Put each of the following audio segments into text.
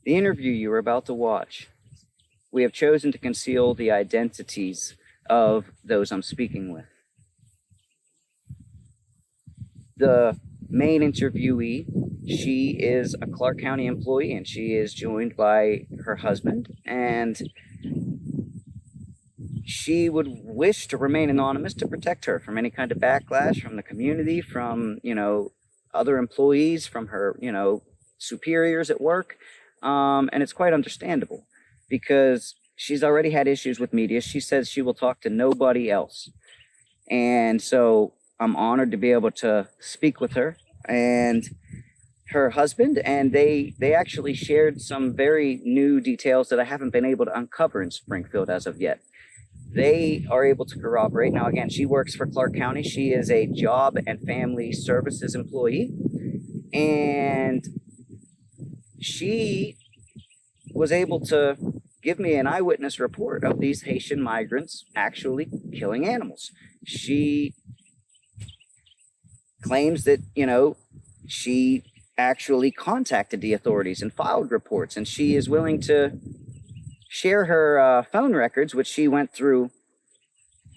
The interview you are about to watch, we have chosen to conceal the identities of those I'm speaking with. The main interviewee, she is a Clark County employee, and she is joined by her husband, and she would wish to remain anonymous to protect her from any kind of backlash from the community, from, other employees, from her, superiors at work. And it's quite understandable because she's already had issues with media. She says she will talk to nobody else. And so I'm honored to be able to speak with her and her husband. And they actually shared some very new details that I haven't been able to uncover in Springfield as of yet. They are able to corroborate. Now, again, she works for Clark County. She is a job and family services employee. And she was able to give me an eyewitness report of these Haitian migrants actually killing animals. She claims that, she actually contacted the authorities and filed reports, and she is willing to share her phone records, which she went through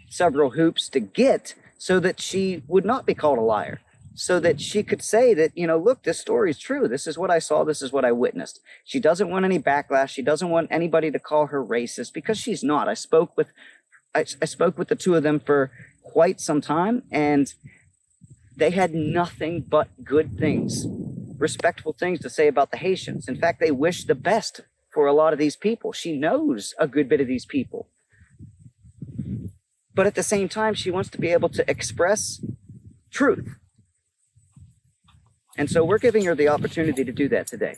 several hoops to get so that she would not be called a liar, so that she could say that, look, this story is true. This is what I saw. This is what I witnessed. She doesn't want any backlash. She doesn't want anybody to call her racist, because she's not. I spoke with the two of them for quite some time, and they had nothing but good things, respectful things to say about the Haitians. In fact, they wish the best for a lot of these people. She knows a good bit of these people. But at the same time, she wants to be able to express truth. And so we're giving her the opportunity to do that today.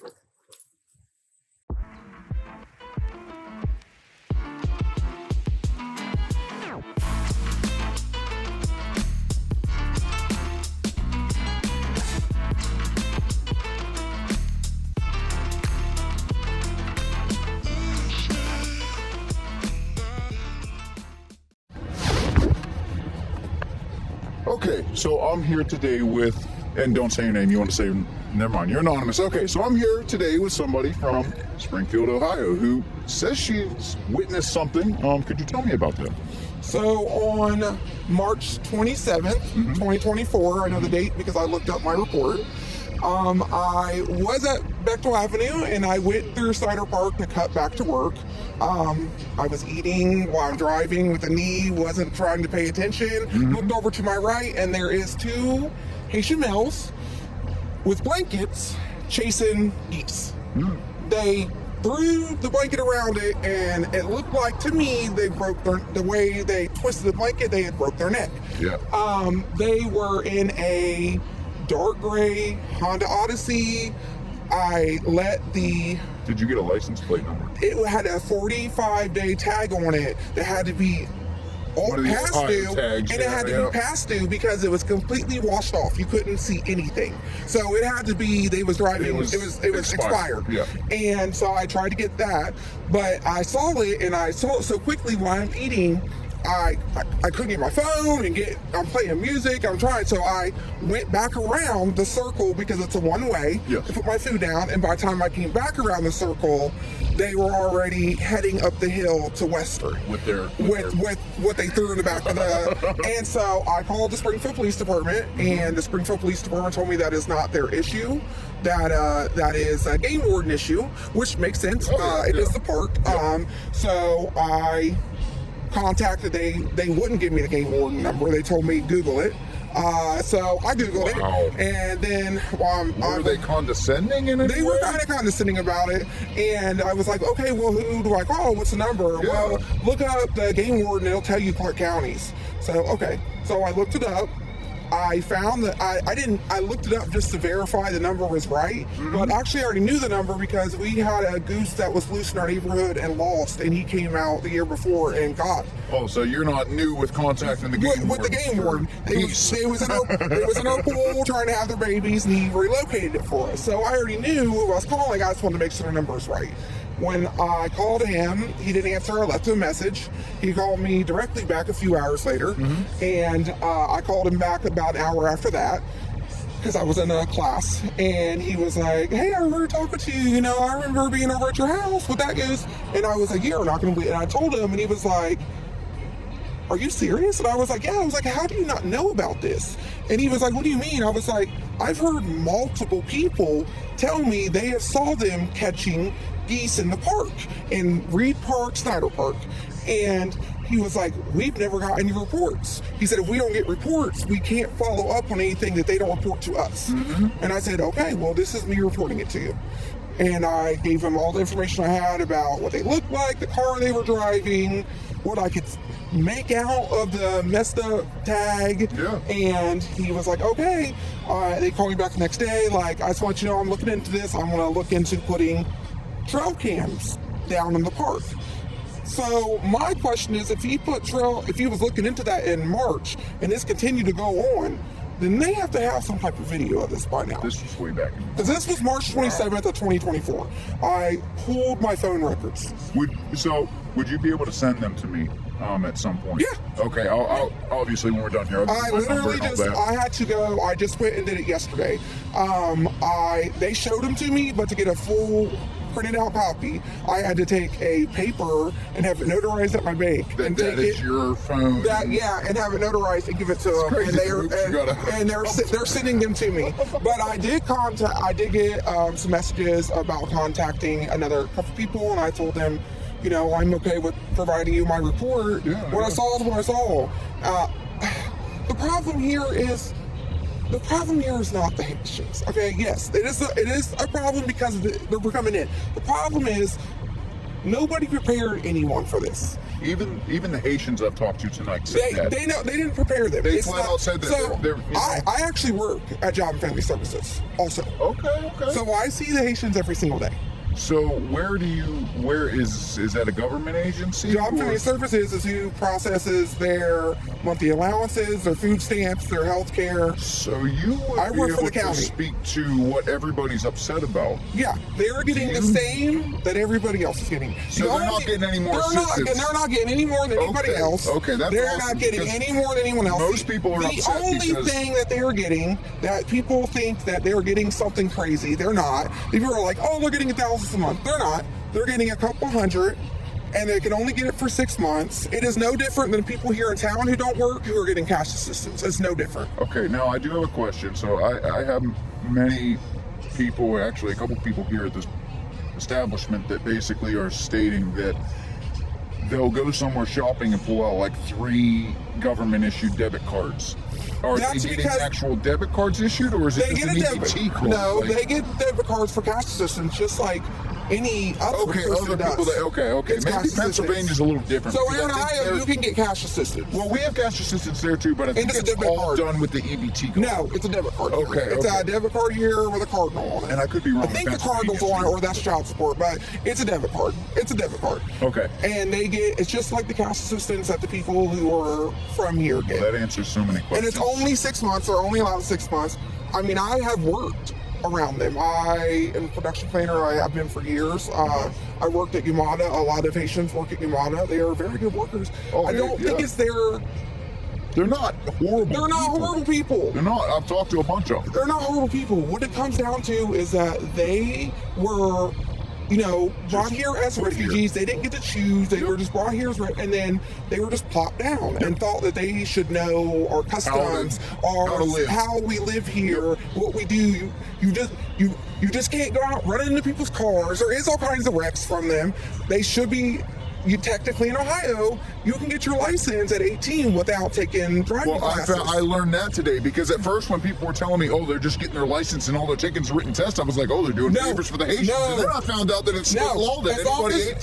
Okay, so I'm here today with, and don't say your name, you want to say, never mind, you're anonymous. Okay, so I'm here today with somebody from Springfield, Ohio, who says she's witnessed something. Could you tell me about that? So on March 27th, 2024, I know the date because I looked up my report, I was at Bechtel Avenue and I went through Cider Park to cut back to work. I was eating while I'm driving with a knee, wasn't trying to pay attention, looked over to my right, and there is two Haitian males with blankets chasing geese. They threw the blanket around it, and it looked like to me they broke the way they twisted the blanket, they had broke their neck. Yeah. They were in a dark gray Honda Odyssey. Did you get a license plate number? It had a 45-day tag on it that had to be all past due, and it had to be past due because it was completely washed off. You couldn't see anything, so it had to be. They was driving. It was expired. Yeah. And so I tried to get that, but I saw it, and I saw it so quickly while I'm eating. I couldn't get my phone and I'm playing music, I'm trying, so I went back around the circle because it's a one-way to put my food down, and by the time I came back around the circle, they were already heading up the hill to Western with what they threw in the back of the and so I called the Springfield Police Department, and the Springfield Police Department told me that is not their issue, that is a game warden issue, which makes sense. It is the park. So I contacted, they wouldn't give me the game warden number. They told me Google it. So I Googled it, and then were they condescending in it? They were kind of condescending about it, and I was like, okay, well, who do I call? What's the number? Yeah. Well, look up the game warden, it'll tell you Clark County's. So, okay. So I looked it up. I found that I looked it up just to verify the number was right, but actually I already knew the number because we had a goose that was loose in our neighborhood and lost, and he came out the year before and got. Oh, so you're not new with contacting the game warden? With the game warden. They was in our pool trying to have their babies, and he relocated it for us. So I already knew who I was calling. I just wanted to make sure the number was right. When I called him, he didn't answer. I left him a message. He called me directly back a few hours later, and I called him back about an hour after that. because I was in a class, and he was like, hey, I remember talking to you, I remember being over at your house with that goose. And I was like, yeah, we're not going to be. And I told him, and he was like, are you serious? And I was like, yeah. I was like, how do you not know about this? And he was like, what do you mean? I was like, I've heard multiple people tell me they have saw them catching geese in the park, in Reed Park, Snyder Park. And he was like, we've never got any reports. He said, if we don't get reports, we can't follow up on anything that they don't report to us. And I said, okay, well, this is me reporting it to you. And I gave him all the information I had about what they looked like, the car they were driving, what I could make out of the messed up tag. And he was like, okay. They called me back the next day, like, I just want you to know I'm looking into this. I'm going to look into putting trail cams down in the park. So my question is, if he was looking into that in March and this continued to go on, then they have to have some type of video of this by now. This was way back. Because this was March 27th of 2024. I pulled my phone records. Would you be able to send them to me at some point? Yeah. Okay. I'll obviously when we're done here. I literally I had to go. I just went and did it yesterday. They showed them to me, but to get a full printed out copy, I had to take a paper and have it notarized at my bank. That is your phone. And have it notarized and give it to them. And they're sending them to me. But I did get some messages about contacting another couple people, and I told them, I'm okay with providing you my report. What I saw is what I saw. The problem here is not the Haitians. Okay, yes, it is a problem because they're coming in. The problem is nobody prepared anyone for this. Even the Haitians I've talked to tonight said that. They didn't prepare them. They flat out said that. So I actually work at Job and Family Services also. Okay. So I see the Haitians every single day. So where is that a government agency? Job and Family Services is who processes their monthly allowances, their food stamps, their health care. So you would be able to speak to what everybody's upset about. Yeah, they're getting the same that everybody else is getting. So they're not getting any more assistance. They're not getting any more than anybody else. Okay, that's They're not getting any more than anyone else. Most people are upset. The only thing that they are getting, that people think that they're getting something crazy, they're not. People are like, oh, they're getting 1,000 a month. They're not. They're getting a couple hundred, and they can only get it for 6 months. It is no different than people here in town who don't work who are getting cash assistance. It's no different. Okay, now I do have a question. So I have many people, actually a couple people here at this establishment that basically are stating that they'll go somewhere shopping and pull out like 3 government-issued debit cards. Are they getting actual debit cards issued, or is it just an EBT card? No, they get debit cards for cash assistance, just like any other person does. Okay. Maybe Pennsylvania's a little different. So in Ohio, you can get cash assistance. Well, we have cash assistance there too, but I think it's all done with the EBT card. No, it's a debit card. It's a debit card here with a cardinal on it. And I could be wrong. I think the cardinal's on it, or that's child support, but it's a debit card. It's a debit card. Okay. And it's just like the cash assistance that the people who are from here get. Well, that answers so many questions. And it's only 6 months. They're only allowed 6 months. I mean, I have worked around them. I am a production planner. I have been for years. I worked at Yamada. A lot of Haitians work at Yamada. They are very good workers. I don't think it's their... They're not horrible. They're not horrible people. They're not. I've talked to a bunch of them. They're not horrible people. What it comes down to is that they were, brought here as refugees. They didn't get to choose. They were just brought here as and then they were just plopped down and thought that they should know our customs, how we live here, what we do. You just can't go out running into people's cars. There is all kinds of wrecks from them. They should be. You technically in Ohio, you can get your license at 18 without taking driving classes. I learned that today because at first when people were telling me, they're just getting their license and all they're taking is a written test, I was like, they're doing favors for the Haitians. And then I found out that it's still law that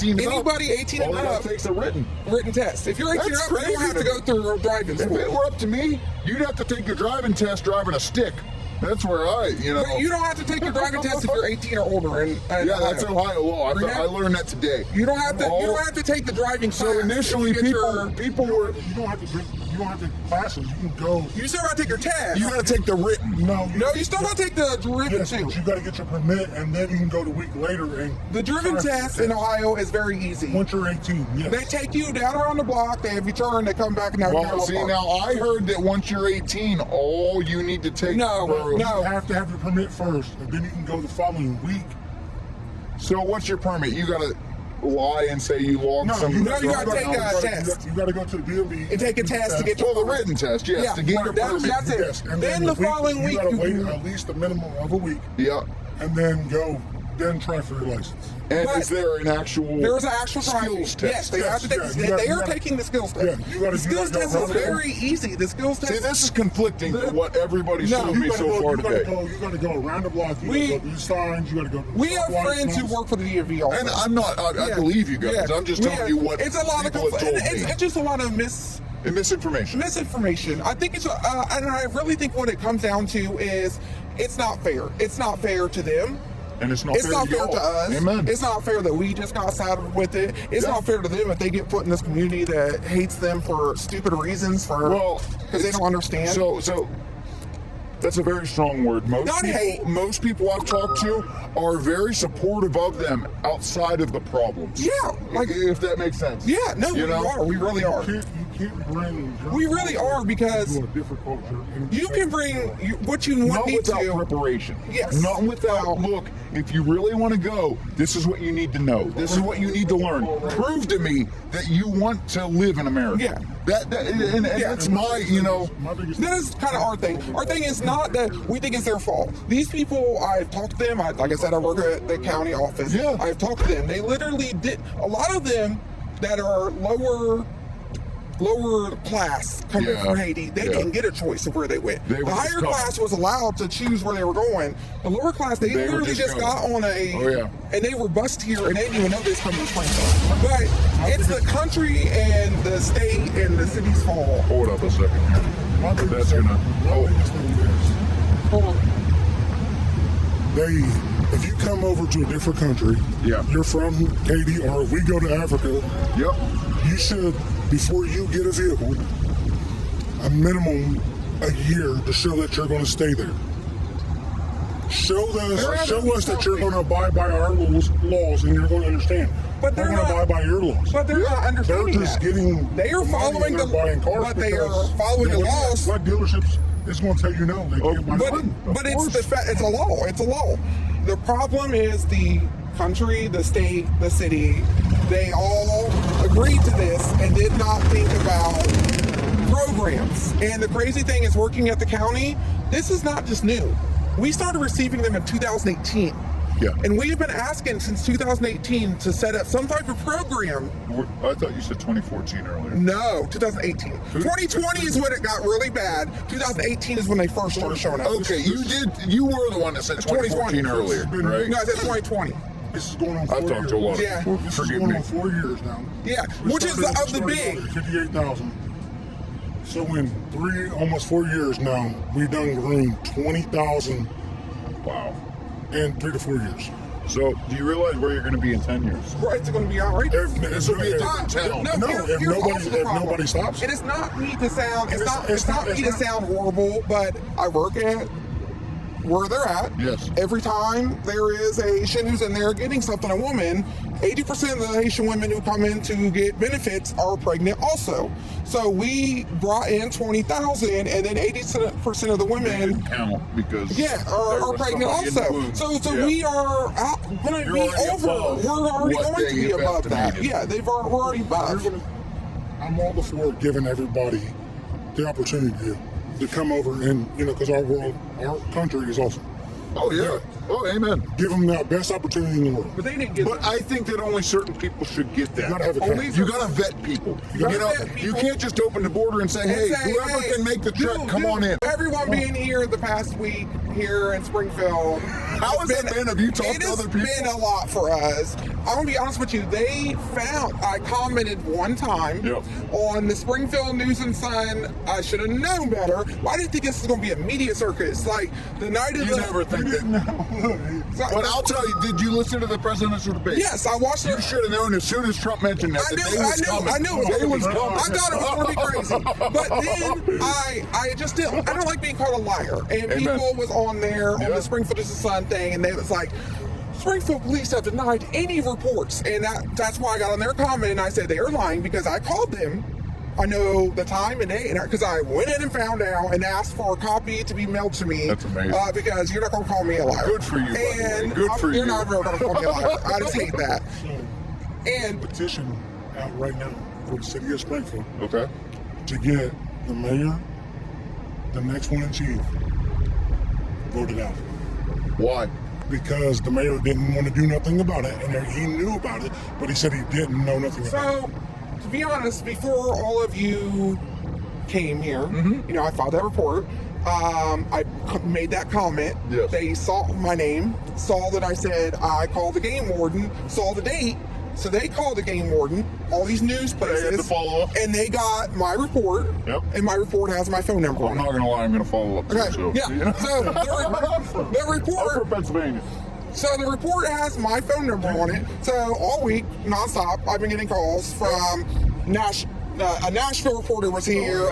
anybody 18 and up takes a written test. If you're 18 and up, you don't have to go through driving school. If it were up to me, you'd have to take your driving test driving a stick. That's where But you don't have to take your driving test if you're 18 or older. That's Ohio law. I learned that today. You don't have to take the driving class. So initially, people were. You don't have to drink. You don't have to take classes. You can go. You still gotta take your test. You gotta take the written. No, you still gotta take the driven yes, too. but you gotta get your permit, and then you can go the week later and. The driven test in Ohio is very easy. Once you're 18, yes. They take you down around the block. They have you turn. They come back and have Well, see, now I heard that once you're 18, all you need to take. No. You have to have your permit first, and then you can go the following week. So what's your permit? You gotta lie and say you logged some. you gotta take a test. You gotta go to the DMV And take a test to get your the written test, yes, to get your permit. That's it. Yes, and then the following week you gotta wait can. at least a minimum of a week, Yeah. and then try for your license. And But is there an actual There's an actual skills test? Yes, they have to take. yeah, They you are gotta- taking the skills test. Yeah, you gotta- the skills you gotta test go is around very easy. The skills test. See, this is conflicting to what everybody's No, told you me gotta so go, far you gotta today. You gotta go around the block. You gotta go to the signs. You gotta go. To the We have stoplights, friends who signs. work for the DMV office. And I'm not, I Yeah. believe you guys. Yeah. I'm just telling you what it's a lot of people have told me. it's just a lot of And misinformation. misinformation. I think it's and I really think what it comes down to is it's not fair. It's not fair to them. And it's not It's fair not to fair to y'all. us. Amen. It's not fair that we just got saddled with it. It's Yeah. not fair to them if they get put in this community that hates them for stupid reasons because they don't understand. So that's a very strong word. Not hate. Most people I've talked to are very supportive of them outside of the problems. Yeah, like- if that makes sense. yeah, no, You we know? are. We really are. You can't bring. We really are because to a different culture. And you can bring what you Not need without to. preparation. Yes. Not without, look, if you really want to go, this is what you need to know. This is what you need to learn. Prove to me that you want to live in America. Yeah. And that's my, My biggest That is kind of our thing. Our thing is not that we think it's their fault. These people, I've talked to them. Like I said, I work at the county office. Yeah. I've talked to them. They literally did. A lot of them that are lower class coming Yeah. from Haiti, they Yeah. didn't get a choice of where they went. They The were higher just coming. class was allowed to choose where they were going. The lower class, they They were literally just just got going. on a, Oh, yeah. and they were bused here, and they didn't even know this coming to Springfield. But it's the country and the state and the city's fault. Hold up a second here. My biggest That's thing- gonna. my Oh, biggest thing is, Hold on. if you come over to a different country, Yeah. you're from Haiti or we go to Africa, yep. you should, before you get a vehicle, a minimum a year to show that you're going to stay there. Show us that you're going to abide by our laws and you're going to understand. But they're going to not- abide by your laws. But they're not They're understanding just that. getting. They are money following and the they're buying cars but they because are following the what- laws. What dealerships is going to tell you no? They can't buy But nothing. but it's a law. It's a law. The problem is the country, the state, the city. They all agreed to this and did not think about programs. And the crazy thing is, working at the county, this is not just new. We started receiving them in 2018. Yeah. And we've been asking since 2018 to set up some type of program. I thought you said 2014 earlier. No, 2018. 2020 is when it got really bad. 2018 is when they first started showing up. Okay, you were the one that said 2014 earlier, right? No, I said 2020. This is going on 4 I've talked to a lot of Yeah. people. This is Forgive going me. on 4 years now. Yeah, We which is started- of the started big. out at 58,000. So in almost 4 years now, we've done groomed 20,000 Wow. in 3 to 4 years. So, do you realize where you're going to be in 10 years? Right, it's going to be all right. This will be a different town. No, here's if nobody- also the if problem. nobody stops. It is not me to sound. It's It's not me to not- sound horrible, but I work at where they're at. Yes. Every time there is a Haitian who's in there getting something, a woman, 80% of the Haitian women who come in to get benefits are pregnant also. So we brought in 20,000, and then 80% of the They women. didn't count because Yeah, there are was pregnant somebody in the also. womb. So Yeah. we are going to You're be already over. above We're already what going to be they've above that. estimated. Yeah, we're already You're above. gonna- I'm all before giving everybody the opportunity to come over and, because our country is awesome. Oh, yeah. Oh, amen. Give them the best opportunity in the world. But they didn't get. But I think that only certain people should get that. You gotta have a Only- cap. You gotta vet people. gotta You know, vet you people. can't just open the border and say, And hey, say, whoever hey, can make the trek, dude, come on in. Everyone being here the past week here in Springfield. How has it been? Have you talked to other people? It's been a lot for us. I'm gonna be honest with you. I commented one time on the Springfield News and Sun. I should have known better. Well, I didn't think this was gonna be a media circus. Like the night of You never think that. But I'll tell you, did you listen to the presidential debate? Yes, I watched it. You should have known as soon as Trump mentioned that. I knew it was coming. I thought it was going to be crazy. But then I just didn't. I don't like being called a liar. And people was on there on the Springfield News and Sun thing, and they was like, Springfield police have denied any reports. And that's why I got on their comment and I said they are lying because I called them. I know the time and day, because I went in and found out and asked for a copy to be mailed to me. That's amazing. Because you're not going to call me a liar. Good for you. And good for you. You're not really going to call me a liar. I just hate that. And Petition out right now for the city of Springfield. Okay. To get the mayor, the next one in chief, voted out. Why? Because the mayor didn't want to do nothing about it, and he knew about it, but he said he didn't know nothing about it. So, to be honest, before all of you came here, I filed that report. I made that comment. Yes. They saw my name, saw that I said I called the game warden, saw the date. So they called the game warden, all these news places, They had to follow up. and they got my report, and my report has my phone number I'm on it. not going to lie, I'm going to follow up. Okay, So, yeah. So the I'm report, from Pennsylvania. so the report has my phone number on it. So all week, nonstop, I've been getting calls from a Nashville reporter was here,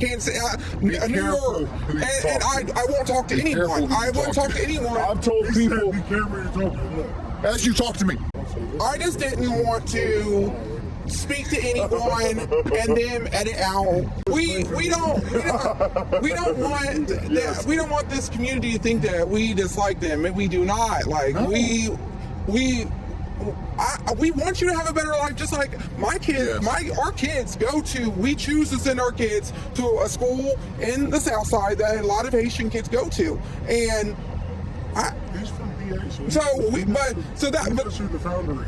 Kansas, New York, and I won't talk to anyone. I won't talk to anyone. I've told people, Be careful you're talking about. as you talk to me. I just didn't want to speak to anyone and then edit out. We don't want this community to think that we dislike them, and we do not. Like we want you to have a better life, just like my kids. Our kids we choose to send our kids to a school in the South Side that a lot of Haitian kids go to, and He's from VA,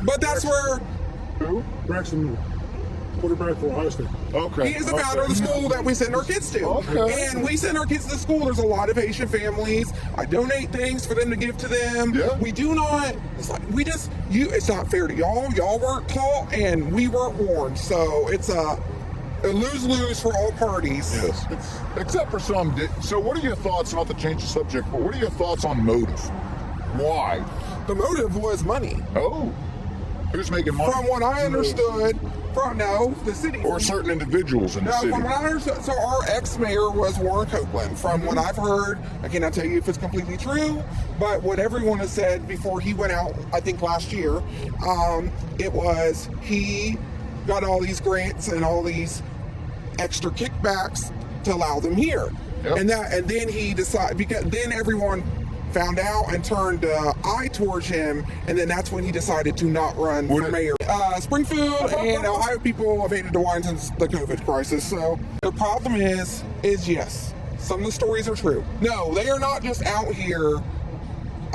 but that's where. Who? Braxton Newell, quarterback for Ohio State. Okay. He is the founder of the school that we send our kids to. Okay. And we send our kids to school. There's a lot of Haitian families. I donate things for them to give to them. Yeah. We do not, it's not fair to y'all. Y'all weren't taught and we weren't warned. So it's a lose-lose for all parties. Yes. Except for some. So what are your thoughts, not to change the subject, but what are your thoughts on motive? Why? The motive was money. Oh. Who's making money? From what I understood, the city. Or certain individuals in the city. From what I understood, so our ex-mayor was Warren Copeland. From what I've heard, I cannot tell you if it's completely true, but what everyone has said before he went out, I think last year, it was he got all these grants and all these extra kickbacks to allow them here. Yep. And then he decided, because then everyone found out and turned eye towards him, and then that's when he decided to not run for mayor. Springfield and Ohio people have hated DeWine since the COVID crisis. So the problem is yes, some of the stories are true. No, they are not just out here.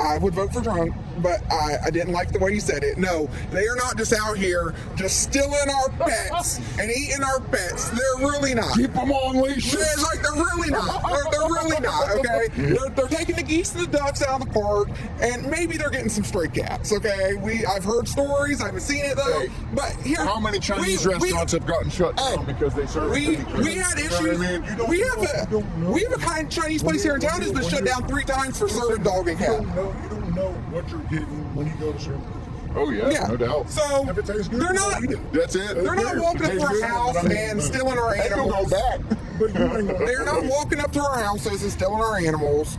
I would vote for Trump, but I didn't like the way he said it. No, they are not just out here just stealing our pets and eating our pets. They're really not. Keep them on leashes. They're really not. They're really not, okay? They're taking the geese and the ducks out of the park, and maybe they're getting some stray cats, okay? I've heard stories. I haven't seen it, though. Hey, but here, how many Chinese restaurants have gotten shut down because they serve we had issues. We have a kind of Chinese place here in town that's been shut down 3 times for serving dog and cat. You don't know what you're getting when you go to certain places. Oh yeah, no doubt. So If it tastes good, they're not. That's it. They're not walking up to our house and stealing our They don't go animals. back. But you ain't gonna- They're not walking up to our houses and stealing our animals.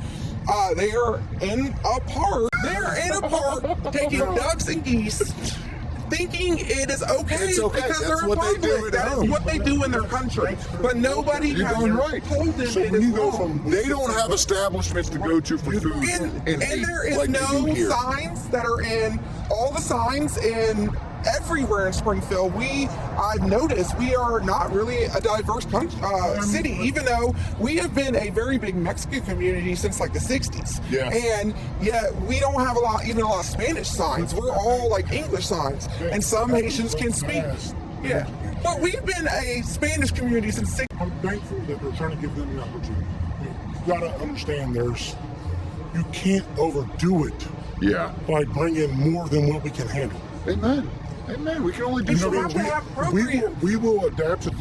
They are in a park. They're in a park taking ducks and geese, thinking it is okay, It's okay. because That's they're what they do public. at That is home. what they do in their country. But nobody You're has going right. told them So it when is you go wrong. from They don't have establishments to go to for food And eat there is like they do no here. signs that are in all the signs in everywhere in Springfield. I've noticed we are not really a diverse city, even though we have been a very big Mexican community since like the 60s. Yeah. And yet we don't have a lot of Spanish signs. We're all like English signs, and some Haitians can speak. Yeah. But we've been a Spanish community since I'm thankful that they're trying to give them the opportunity. You gotta understand there's you can't overdo it Yeah. by bringing more than what we can handle. Amen. Amen. We can only do You so know, much. we will adapt to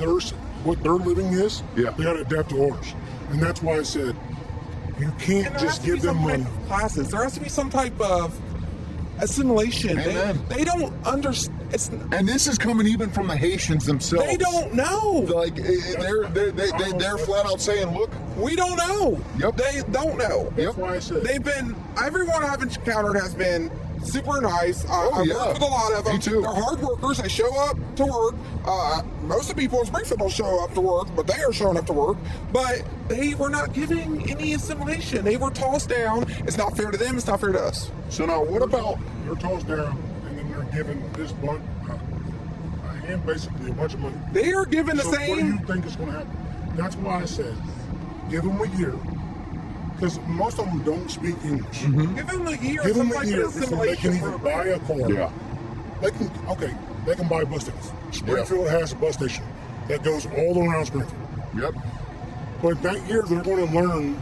what their living is. Yeah. They got to adapt to ours. And that's why I said, you can't And there has just to be give them some money. type of classes. There has to be some type of assimilation. Amen. They don't understand. And this is coming even from the Haitians themselves. They don't know. Like they're flat out saying, look. We don't know. Yep. They don't know. That's why I said, Everyone I've encountered has been super nice. I've yeah. worked with a lot of them. Me too. They're hard workers. They show up to work. Most of the people in Springfield don't show up to work, but they are showing up to work. But they were not giving any assimilation. They were tossed down. It's not fair to them. It's not fair to us. So now what about they're tossed down, and then they're given this bunch, and basically a bunch of money. They are given the So what do same. you think is going to happen? That's why I said, give them a year. Because most of them don't speak English. Give them a year. Give them some a type year of before they can assimilation even program. buy a car. Yeah. They can buy bus tickets. Springfield has a bus station that goes all around Springfield. Yep. But that year they're going to learn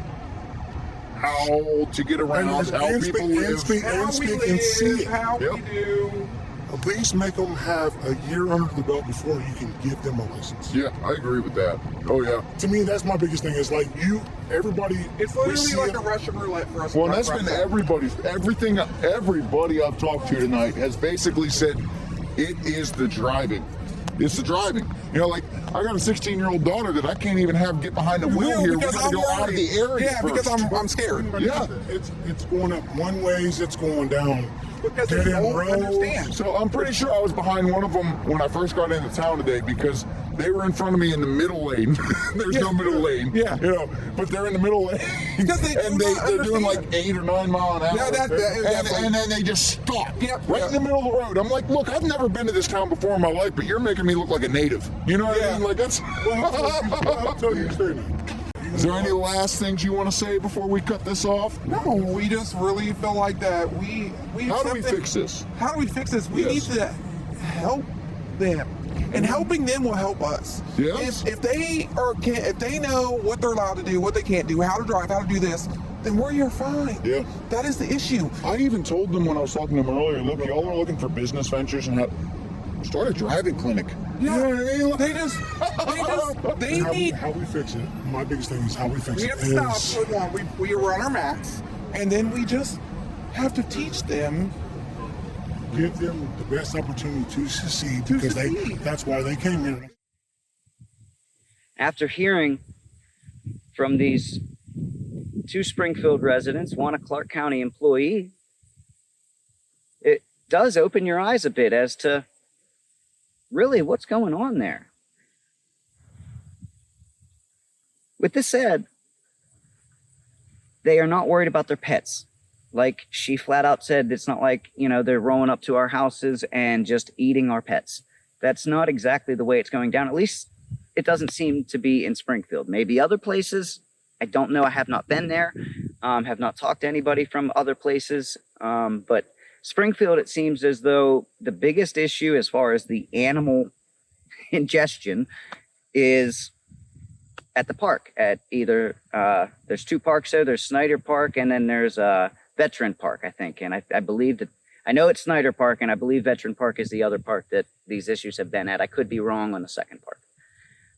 How to get around, how people live. How we and see live, it. how we Yep. do. At least make them have a year under the belt before you can give them a license. Yeah, I agree with that. Oh yeah. To me, that's my biggest thing. Is like everybody. It's we literally see like it. a Russian roulette for us. Well, and that's been everybody I've talked to tonight has basically said it is the driving. It's the driving. You know, like I got a 16-year-old daughter that I can't even have get behind the wheel here. We because gotta I'm go out of the worried. area. Yeah, because first. I'm scared. Yeah. It's going up one ways. It's going down. Because Dead they end don't roads. understand. So I'm pretty sure I was behind one of them when I first got into town today because they were in front of me in the middle lane. There's no middle lane. Yeah. You know, but they're in the middle lane. Because they and do they're not doing like understand. 8 or 9 mile an hour. Yeah, and then they just stop Yep, right yep. in the middle of the road. I'm like, look, I've never been to this town before in my life, but you're making me look like a native. You know what I mean? Like that's. I'll tell you straight now. Is there any last things you want to say before we cut this off? No, we just really feel like that we How do we something- fix this? How do we fix this? We Yes. need to help them. And helping them will help us. Yes. If they know what they're allowed to do, what they can't do, how to drive, how to do this, then we're fine. Yeah. That is the issue. I even told them when I was talking to them earlier, look, y'all are looking for business ventures and start a driving clinic. Yeah. You know what I mean? They need. How we fix it. My biggest thing is how we fix We it. have to stop. We run our max, and then we just have to teach them. Give them the best opportunity to succeed To because succeed. that's why they came here. After hearing from these 2 Springfield residents, one a Clark County employee, it does open your eyes a bit as to really what's going on there. With this said, they are not worried about their pets. Like she flat out said, it's not like, they're rolling up to our houses and just eating our pets. That's not exactly the way it's going down. At least it doesn't seem to be in Springfield. Maybe other places. I don't know. I have not been there. Have not talked to anybody from other places. But Springfield, it seems as though the biggest issue as far as the animal ingestion is at the park. At either, there's 2 parks there. There's Snyder Park and then there's Veteran Park, I think. And I believe that, I know it's Snyder Park and I believe Veteran Park is the other park that these issues have been at. I could be wrong on the second park.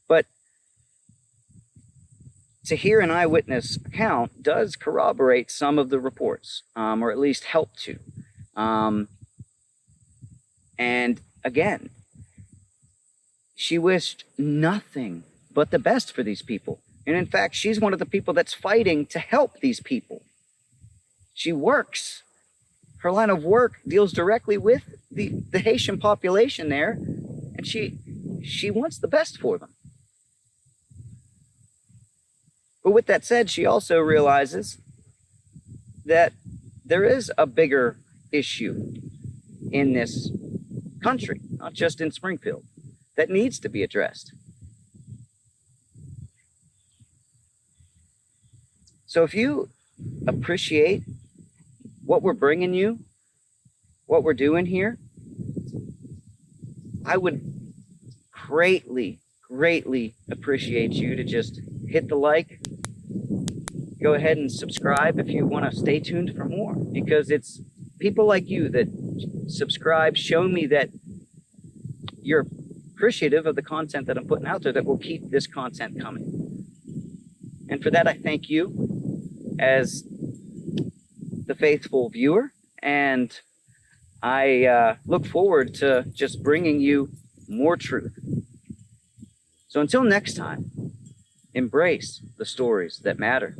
But to hear an eyewitness account does corroborate some of the reports, or at least help to. And again, she wished nothing but the best for these people. And in fact, she's one of the people that's fighting to help these people. She works. Her line of work deals directly with the Haitian population there, and she wants the best for them. But with that said, she also realizes that there is a bigger issue in this country, not just in Springfield, that needs to be addressed. So if you appreciate what we're bringing you, what we're doing here, I would greatly, greatly appreciate you to just hit the like go ahead and subscribe if you want to stay tuned for more, because it's people like you that subscribe, show me that you're appreciative of the content that I'm putting out there that will keep this content coming. And for that, I thank you as the faithful viewer, and I look forward to just bringing you more truth. So until next time, embrace the stories that matter.